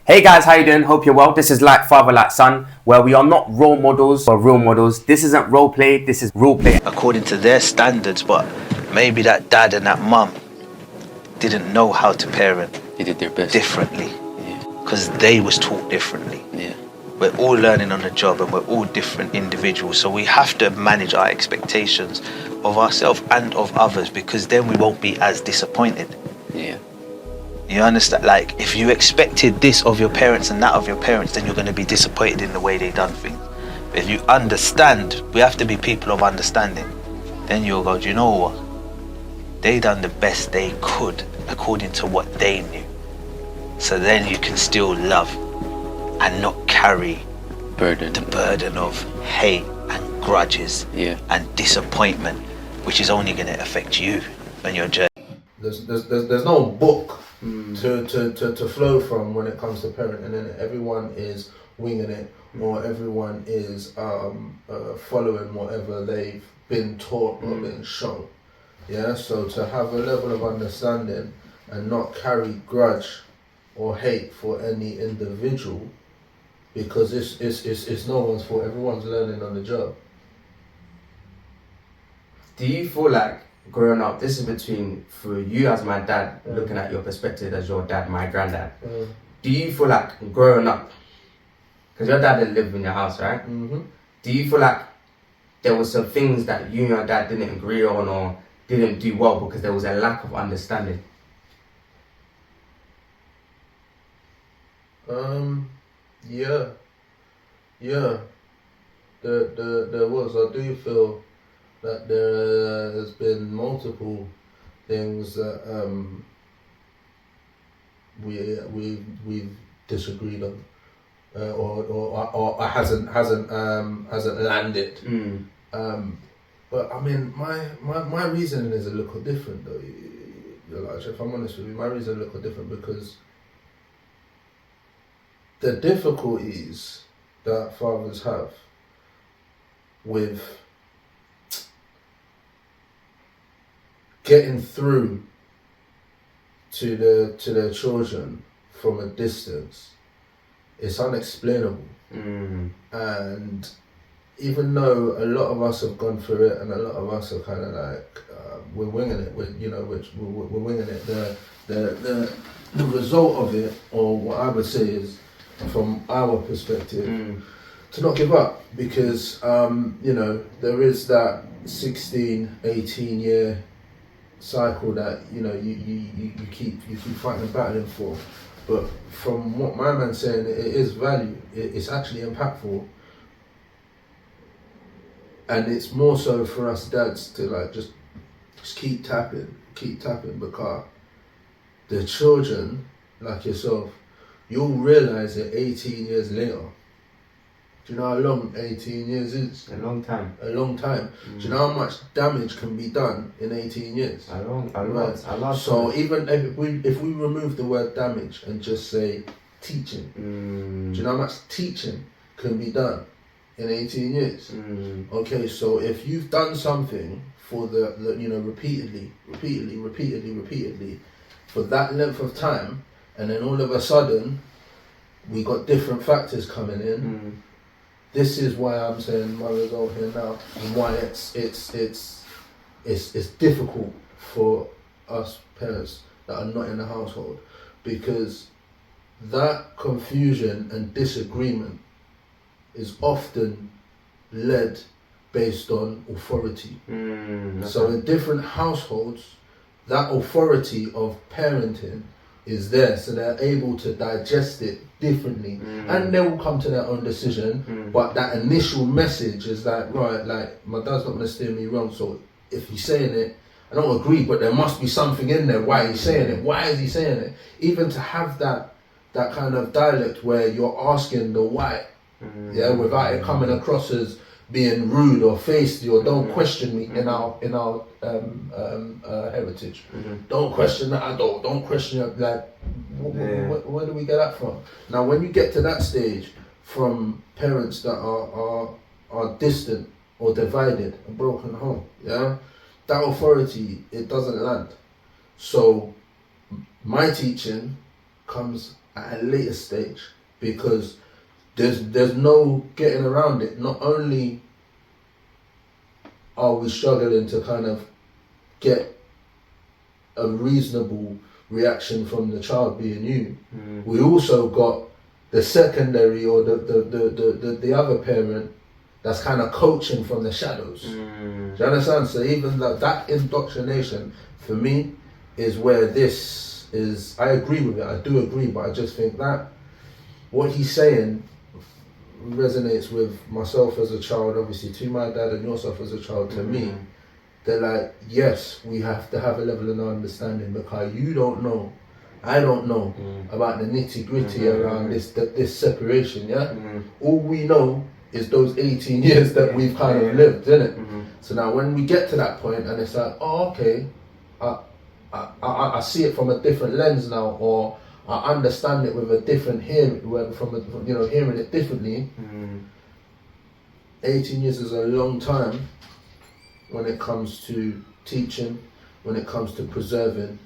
Hey guys, how you doing? Hope you're well. This is Like Father, Like Son, where we are not role models, but real models. This isn't role play, this is real play. According to their standards, but maybe that dad and that mum didn't know how to parent. They did their best. Differently. Because they was taught differently. Yeah. We're all learning on the job and we're all different individuals. So we have to manage our expectations of ourselves and of others, because then we won't be as disappointed. Yeah. You understand? Like, if you expected this of your parents and that of your parents, then you're going to be disappointed in the way they done things. But if you understand, we have to be people of understanding. Then you'll go, do you know what? They done the best they could according to what they knew. So then you can still love and not carry the burden of hate and grudges and disappointment, which is only going to affect you when you're journey. There's no book to flow from when it comes to parenting, and everyone is winging it, or everyone is following whatever they've been taught or been shown. Yeah, so to have a level of understanding and not carry grudge or hate for any individual, because it's no one's fault. Everyone's learning on the job. Do you feel like growing up, this is between, for you as my dad, looking at your perspective as your dad, my granddad, do you feel like growing up, because your dad didn't live in your house, right? Mm-hmm. Do you feel like there were some things that you and your dad didn't agree on or didn't do well because there was a lack of understanding? Yeah. There was. I do feel that there has been multiple things that we've disagreed on, or hasn't landed. But I mean, my reasoning is a little different though. If I'm honest with you, my reasoning is a little different because the difficulties that fathers have with getting through to their children from a distance, it's unexplainable. And even though a lot of us have gone through it, and a lot of us are kind of like we're winging it, we're winging it. The result of it, or what I would say is, from our perspective, to not give up, because there is that 16-18 year cycle that you keep fighting and battling for. But from what my man's saying, it is value. It's actually impactful, and it's more so for us dads to like just keep tapping, because the children like yourself, you'll realise it 18 years later. Do you know how long 18 years is? A long time. Do you know how much damage can be done in 18 years? A lot. So even if we remove the word damage and just say teaching, do you know how much teaching can be done in 18 years? Okay, so if you've done something for the repeatedly for that length of time, and then all of a sudden we got different factors coming in. This is why I'm saying my result here now, and why it's difficult for us parents that are not in the household, because that confusion and disagreement is often led based on authority. So in different households, that authority of parenting is there, so they're able to digest it differently, and they will come to their own decision. But that initial message is like, right, like my dad's not gonna steer me wrong, so if he's saying it, I don't agree, but there must be something in there. Why he's saying it? Why is he saying it? Even to have that kind of dialect where you're asking the why, without it coming across as being rude or feisty, or don't question me in our heritage. Don't question that adult. Don't question it. Like, where do we get that from? Now, when you get to that stage, from parents that are distant or divided, a broken home, that authority, it doesn't land. So my teaching comes at a later stage, because there's no getting around it. Not only are we struggling to kind of get a reasonable reaction from the child being you, we also got the secondary or the other parent that's kind of coaching from the shadows. Do you understand? So even that indoctrination for me is where this is. I agree with it. I do agree, but I just think that what he's saying resonates with myself as a child, obviously to my dad, and yourself as a child to me. They're like, yes, we have to have a level of understanding, because you don't know, I don't know about the nitty gritty around this separation. Yeah, all we know is those 18 years that we've kind of lived, innit? So now when we get to that point and it's like, oh, okay, I see it from a different lens now, or I understand it with a different hearing, hearing it differently. 18 years is a long time when it comes to teaching, when it comes to preserving,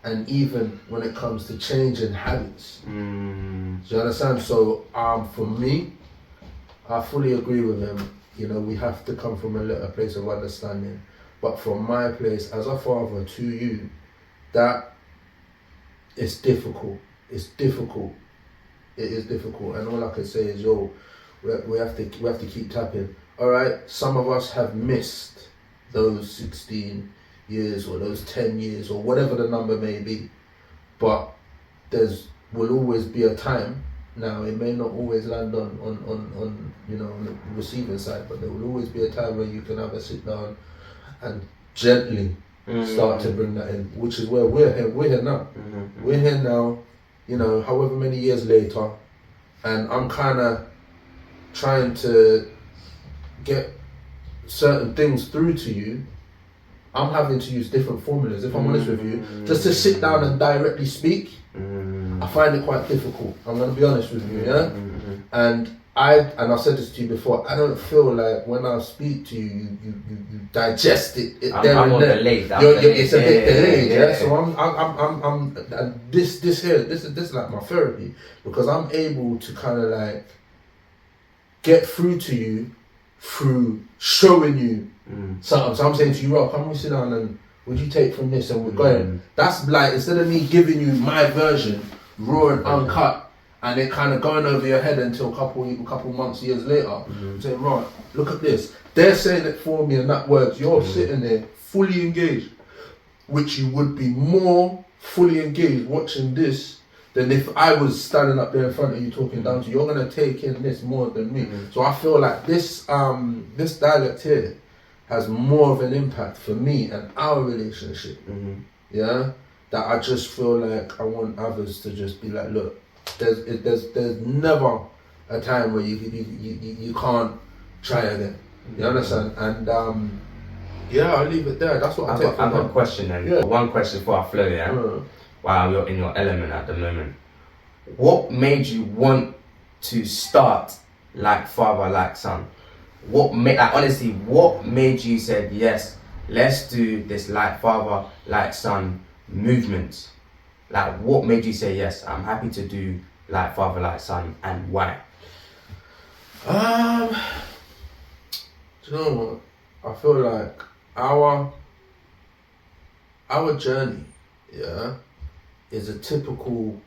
and even when it comes to changing habits. Do you understand? So for me, I fully agree with him. You know, we have to come from a place of understanding. But from my place as a father to you, that is difficult. It's difficult. It is difficult. And all I can say is, we have to keep tapping. All right, some of us have missed those 16 years or those 10 years or whatever the number may be. But will always be a time. Now, it may not always land on the receiving side, but there will always be a time where you can have a sit down and gently start to bring that in, which is where we're here. We're here now. We're here now, however many years later, and I'm kind of trying to get certain things through to you. I'm having to use different formulas, if I'm honest with you, just to sit down and directly speak. I find it quite difficult. I'm going to be honest with you, yeah? And I've said this to you before, I don't feel like when I speak to you, you digest it there and then. Delayed. It's a bit delayed, yeah? So I'm and this is like my therapy, because I'm able to kind of like get through to you through showing you something. So I'm saying to you, Rob, come we sit down and would you take from this and we're going. That's like, instead of me giving you my version, raw and uncut, and it kind of going over your head until a couple months, years later, saying, right, look at this. They're saying it for me in that words. You're sitting there fully engaged, which you would be more fully engaged watching this than if I was standing up there in front of you talking down to you. You're going to take in this more than me. So I feel like this dialect here has more of an impact for me and our relationship. Yeah? That I just feel like I want others to just be like, look, there's never a time where you can't try again. You understand? And I'll leave it there. That's what I take from I've got a that. question then. Yeah. One question before I flow, yeah? While you're in your element at the moment. What made you want to start Like Father, Like Son? What made you say, yes, let's do this Like Father, Like Son movement? Like, what made you say, yes, I'm happy to do Like Father, Like Son, and why? Do you know what? I feel like our journey, is a typical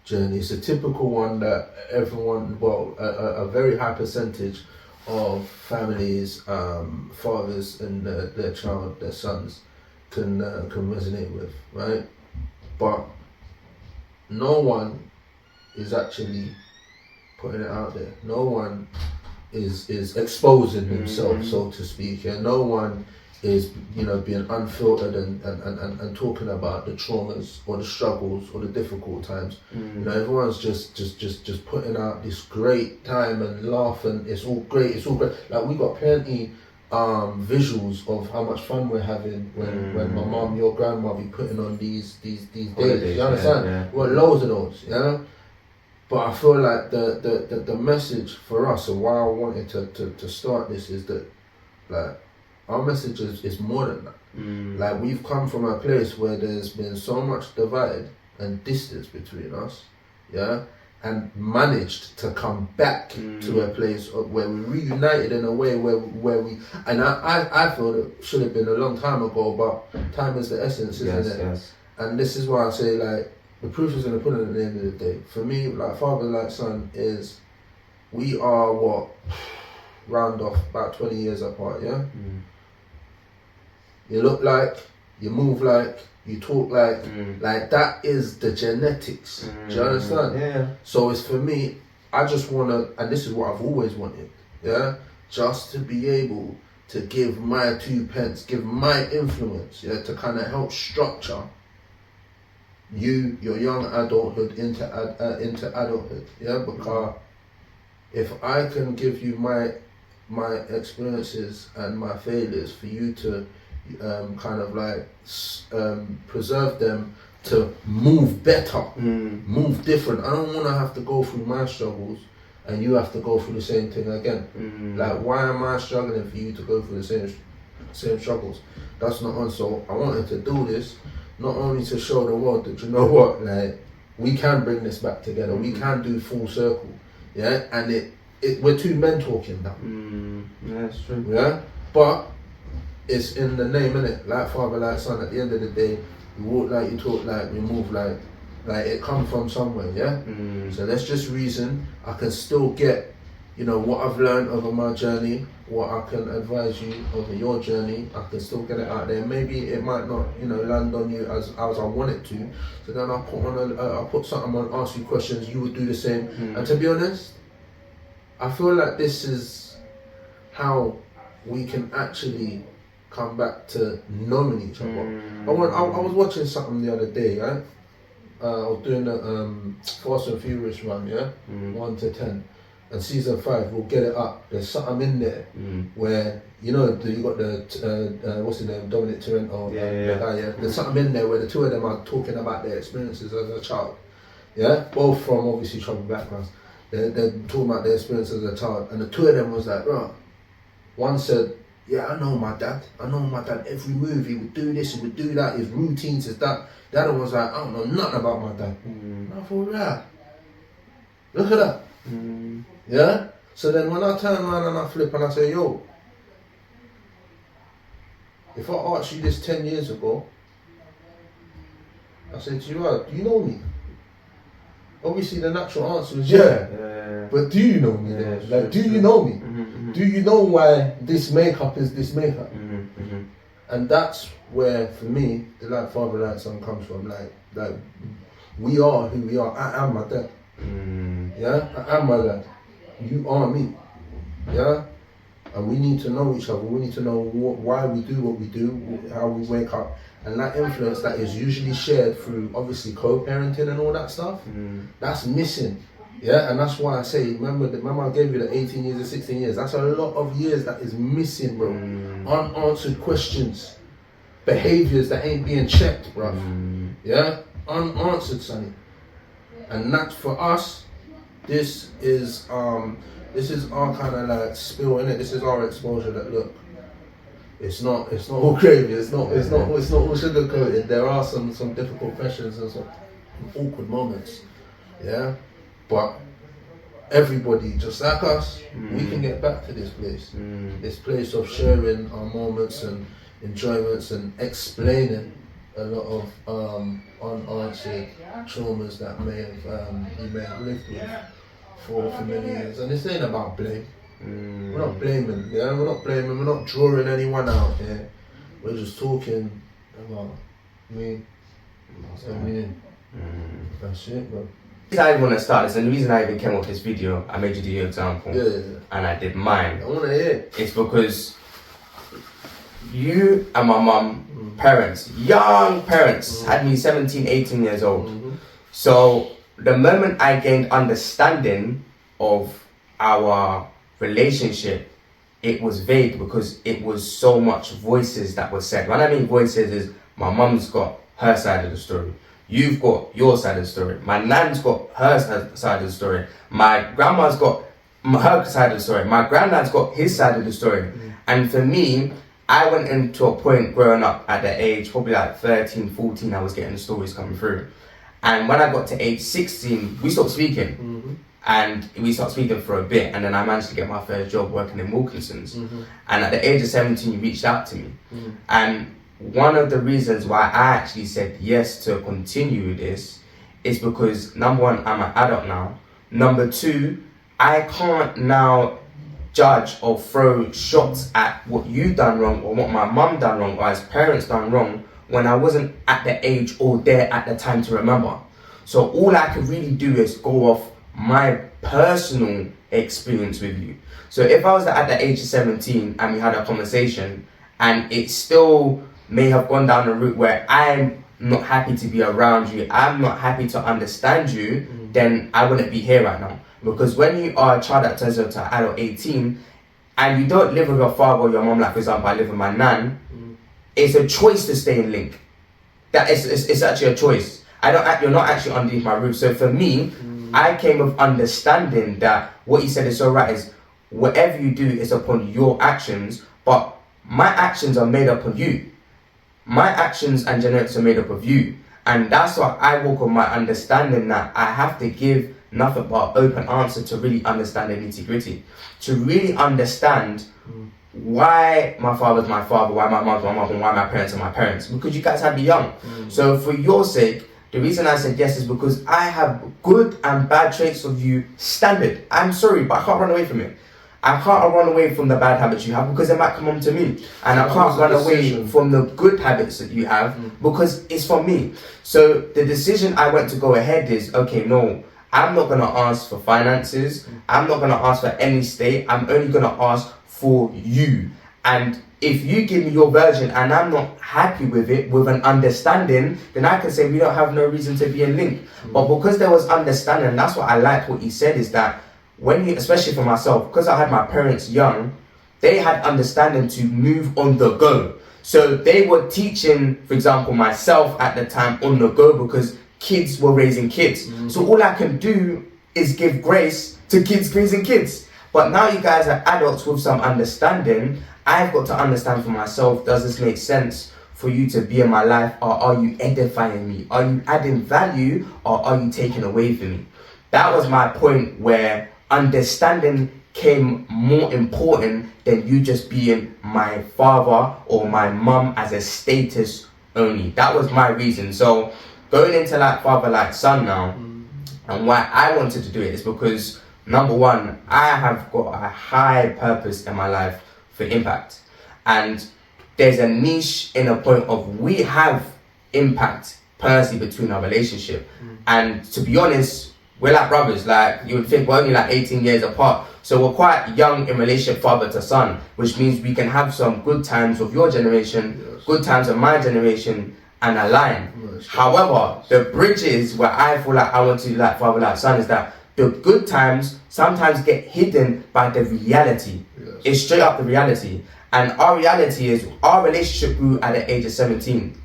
journey. It's a typical one that everyone, a very high percentage of families, fathers and their child, their sons, can resonate with, right? But no one is actually putting it out there. No one is exposing himself, so to speak, and no one is being unfiltered and talking about the traumas or the struggles or the difficult times. Everyone's just putting out this great time and laughing. It's all great. Like, we got plenty visuals of how much fun we're having when my mum, your grandma, be putting on these days. You understand? Yeah. We got loads of those, But I feel like the message for us, and why I wanted to start this, is that, like, our message is more than that. Like, we've come from a place where there's been so much divide and distance between us, yeah, and managed to come back to a place where we reunited in a way where we, and I feel it should have been a long time ago, but time is the essence, isn't it? Yes. And this is why I say, like, the proof is in the pudding at the end of the day. For me, like, father, like, son is, we are what, round off about 20 years apart, yeah? You look like, you move like, you talk like that is the genetics. Do you understand? Yeah. So it's for me, I just want to, and this is what I've always wanted, yeah? Just to be able to give my 2 pence, give my influence, yeah, to kind of help structure your young adulthood into adulthood, yeah? Because if I can give you my experiences and my failures for you to kind of like preserve them to move better, move different. I don't want to have to go through my struggles and you have to go through the same thing again. Like, why am I struggling for you to go through the same struggles? That's not on. So I wanted to do this not only to show the world that, you know what, like, we can bring this back together, we can do full circle, yeah, and we're 2 men talking now. Yeah, that's true. Yeah, but it's in the name, innit? Like father, like son. At the end of the day, we walk like, you talk like, we move like it come from somewhere, yeah? So let's just reason. I can still get, you know, what I've learned over my journey, what I can advise you over your journey. I can still get it out there. Maybe it might not, you know, land on you as I want it to. So then I'll put something on, ask you questions, you would do the same. And to be honest, I feel like this is how we can actually come back to knowing each other. I was watching something the other day, right? I was doing the Fast and Furious run, yeah? 1 to 10. And season 5, we'll get it up. There's something in there where, you know, you got the, what's his name, Dominic Torrento, the guy, yeah? There's something in there where the 2 of them are talking about their experiences as a child, yeah? Both from obviously troubled backgrounds. They're talking about their experience as a child. And the 2 of them was like, right. One said, yeah, I know my dad. Every move, he would do this, he would do that, his routines, his that. The other one was like, I don't know nothing about my dad. And I thought, yeah, look at that. Yeah? So then when I turn around and I flip and I say, yo, if I asked you this 10 years ago, I said to you, do you know me? Obviously the natural answer is yeah. But do you know me? Like, do you know me? Do you know why this makeup is this makeup? And that's where, for me, the like father, like son comes from. Like we are who we are. I am my dad. Yeah, I am my dad. You are me. Yeah, and we need to know each other. We need to know why we do what we do, how we wake up, and that influence that is usually shared through obviously co-parenting and all that stuff. That's missing. Yeah, and that's why I say, remember I gave you the 18 years and 16 years. That's a lot of years that is missing, bro. Unanswered questions, behaviors that ain't being checked, bro. Yeah, unanswered, sonny. And that's for us. This is our kind of like spill, innit? This is our exposure. That look, it's not all gravy. It's not all sugar coated. There are some difficult questions and some awkward moments. Yeah. But everybody, just like us, we can get back to this place. This place of sharing our moments and enjoyments and explaining a lot of unanswered traumas that you may have lived with for many years. And this ain't about blame. We're not blaming, yeah? We're not blaming, we're not drawing anyone out here. We're just talking about me and me. That's it, bro. The reason I even want to start this, and the reason I even came up with this video, I made you do your example, and I did mine. I want to hear. It's because you and my mum, parents, young parents, had me 17, 18 years old. So the moment I gained understanding of our relationship, it was vague because it was so much voices that were said. When I mean voices is my mum's got her side of the story. You've got your side of the story. My nan's got her side of the story. My grandma's got her side of the story. My granddad's got his side of the story. And for me, I went into a point growing up at the age, probably like 13, 14, I was getting the stories coming through. And when I got to age 16, we stopped speaking. And we stopped speaking for a bit, and then I managed to get my first job working in Wilkinson's. And at the age of 17, he reached out to me. And one of the reasons why I actually said yes to continue with this is because, number one, I'm an adult now. Number two, I can't now judge or throw shots at what you done wrong or what my mum done wrong or as parents done wrong when I wasn't at the age or there at the time to remember. So all I could really do is go off my personal experience with you. So if I was at the age of 17 and we had a conversation and it still may have gone down a route where I'm not happy to be around you, I'm not happy to understand you, then I wouldn't be here right now. Because when you are a child that turns into an adult 18 and you don't live with your father or your mom, like for example I live with my nan, it's a choice to stay in link. That it's actually a choice. You're not actually underneath my roof. So for me, I came with understanding that what you said is so right, is whatever you do is upon your actions, but my actions are made up of you. My actions and genetics are made up of you. And that's why I walk on my understanding that I have to give nothing but open answer to really understand the nitty-gritty. To really understand why my father's my father, why my mother's my mother, and why my parents are my parents. Because you guys had me young. So for your sake, the reason I said yes is because I have good and bad traits of you standard. I'm sorry, but I can't run away from it. I can't run away from the bad habits you have because they might come on to me. And I can't run away from the good habits that you have because it's from me. So the decision I went to go ahead is, okay, no, I'm not going to ask for finances. I'm not going to ask for any state. I'm only going to ask for you. And if you give me your version and I'm not happy with it, with an understanding, then I can say we don't have no reason to be in link. But because there was understanding, that's what I like what he said, is that when you, especially for myself, because I had my parents young, they had understanding to move on the go. So they were teaching, for example, myself at the time on the go because kids were raising kids. So all I can do is give grace to kids raising kids. But now you guys are adults with some understanding. I've got to understand for myself, does this make sense for you to be in my life, or are you edifying me? Are you adding value, or are you taking away from me? That was my point where understanding came more important than you just being my father or my mum as a status only. That was my reason. So going into like father like son now, and why I wanted to do it is because number one, I have got a high purpose in my life for impact, and there's a niche in a point of we have impact personally between our relationship, and to be honest, we're like brothers. Like you would think we're only like 18 years apart, so we're quite young in relationship, father to son, which means we can have some good times of your generation, good times of my generation, and align. However, the bridges where I feel like I want to like father like son is that the good times sometimes get hidden by the reality. It's straight up the reality. And our reality is our relationship grew at the age of 17.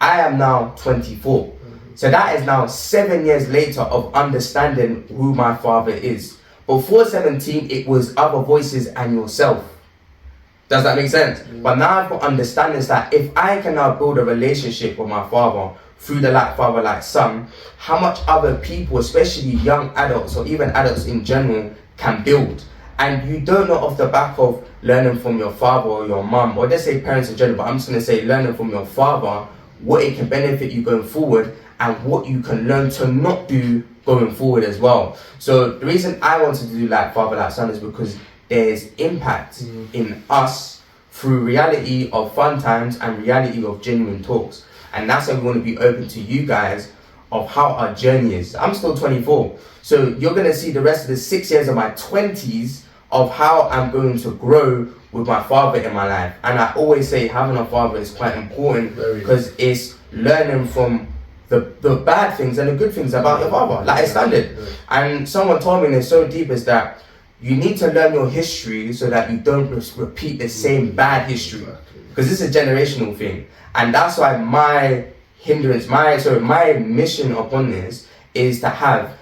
I am now 24. So that is now 7 years later of understanding who my father is. Before 17, it was other voices and yourself. Does that make sense? But now I've got understanding that if I can now build a relationship with my father through the like father like son, how much other people, especially young adults or even adults in general, can build. And you don't know off the back of learning from your father or your mum, or let's say parents in general, but I'm just going to say learning from your father, what it can benefit you going forward and what you can learn to not do going forward as well. So the reason I wanted to do like father like son is because there's impact in us through reality of fun times and reality of genuine talks. And that's why we want to be open to you guys of how our journey is. I'm still 24. So you're going to see the rest of the 6 years of my 20s of how I'm going to grow with my father in my life. And I always say having a father is quite important because it's learning from the bad things and the good things about your father. Like it's standard. And someone told me, and it's so deep, is that you need to learn your history so that you don't repeat the same bad history. Because this is a generational thing. And that's why my mission upon this is to have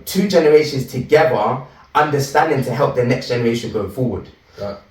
2 generations together, understanding to help the next generation go forward.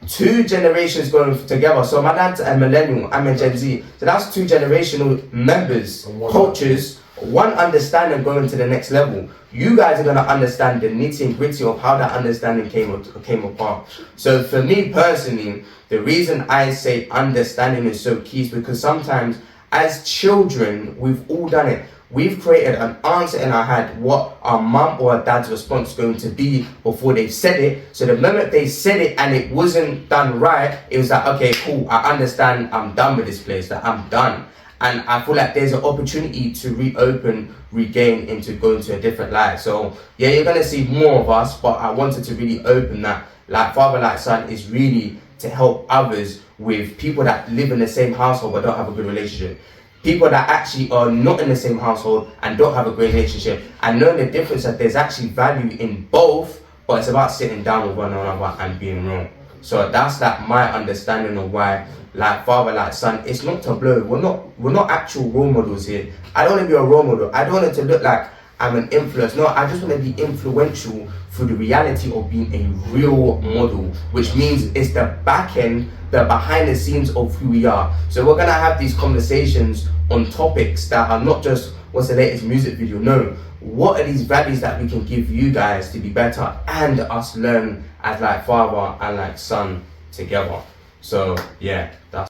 2 generations going together. So my dad's a millennial, I'm a Gen Z. So that's 2 generational members, cultures one understanding going to the next level. You guys are going to understand the nitty and gritty of how that understanding came apart. So for me personally, the reason I say understanding is so key is because sometimes as children, we've all done it. We've created an answer in our head what our mum or our dad's response is going to be before they've said it. So the moment they said it and it wasn't done right, it was like, okay, cool, I understand, I'm done with this place, that I'm done. And I feel like there's an opportunity to regain into going to a different life. So yeah, you're gonna see more of us, but I wanted to really open that like father, like son is really to help others with people that live in the same household but don't have a good relationship. People that actually are not in the same household and don't have a great relationship, and knowing the difference that there's actually value in both, but it's about sitting down with one another and being real. So that's like my understanding of why like father, like son, it's not to blow. We're not actual role models here. I don't want to be a role model. I don't want it to look like I'm an influence. No, I just want to be influential through the reality of being a real model, which means it's the back end, the behind the scenes of who we are. So we're gonna have these conversations on topics that are not just what's the latest music video. No, what are these values that we can give you guys to be better and us learn as like father and like son together. So yeah, that's